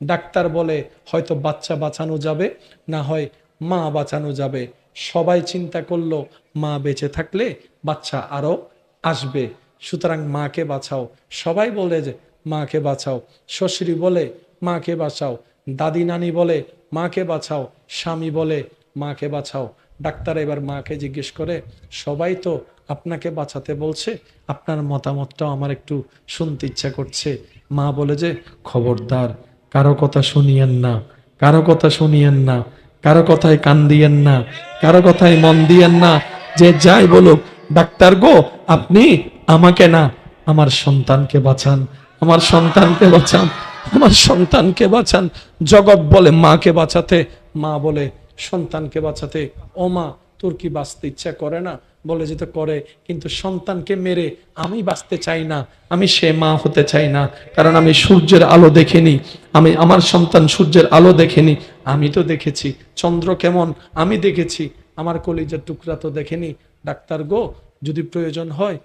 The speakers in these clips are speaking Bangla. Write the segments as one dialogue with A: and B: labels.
A: ডাক্তার বলে হয়তো বাচ্চা বাঁচানো যাবে, না হয় মা বাঁচানো যাবে। সবাই চিন্তা করলো মা বেঁচে থাকলে বাচ্চা আরো আসবে, সুতরাং মাকে বাঁচাও। সবাই বলে যে মাকে বাঁচাও, শ্বশুরি বলে মাকে বাঁচাও, দাদি নানি বলে মাকে বাঁচাও, স্বামী বলে মাকে বাঁচাও। ডাক্তার এবার মাকে জিজ্ঞেস করে, সবাই তো আপনাকে বাঁচাতে বলছে, আপনার মতামতটাও আমার একটু শুনতে ইচ্ছা করছে। মা বলে যে খবরদার, কারো কথা শুনিয়েন না, কারো কথা শুনিয়েন না, কারো কথায় কান দিয়েন না, কারো কথায় মন দিয়েন না। যে যাই বলুক, ডাক্তার গো আপনি আমাকে না, আমার সন্তানকে বাঁচান, আমার সন্তানকে বাঁচান, আমার সন্তানকে বাঁচান। জগৎ বলে মাকে বাঁচাতে, মা বলে সন্তানকে বাঁচাতে। ও মা, তোর কি বাঁচতে ইচ্ছা করে না? বলে যেতে করে, কিন্তু সন্তানকে মেরে আমি বাঁচতে চাই না, আমি সে মা হতে চাই না। কারণ আমি সূর্যের আলো দেখিনি, আমি আমার সন্তান সূর্যের আলো দেখেনি। আমি তো দেখেছি চন্দ্র কেমন, আমি দেখেছি, আমার কলিজার টুকরা তো দেখেনি। ডাক্তার গো, যদি প্রয়োজন হয়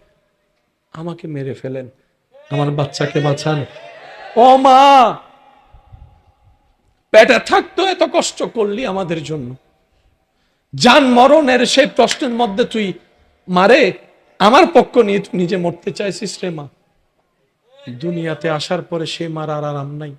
A: আমাকে মেরে ফেলেন, আমার বাচ্চাকে বাঁচান। ও মা, পেটে থাকতো এত কষ্ট করলি আমাদের জন্য, জান মরণের সেই প্রশ্নের মধ্যে তুই মারে আমার পক্ষ নিয়ে তুই নিজে মরতে চাইছিস রে মা। দুনিয়াতে আসার পরে সে মার আর আরাম নাই।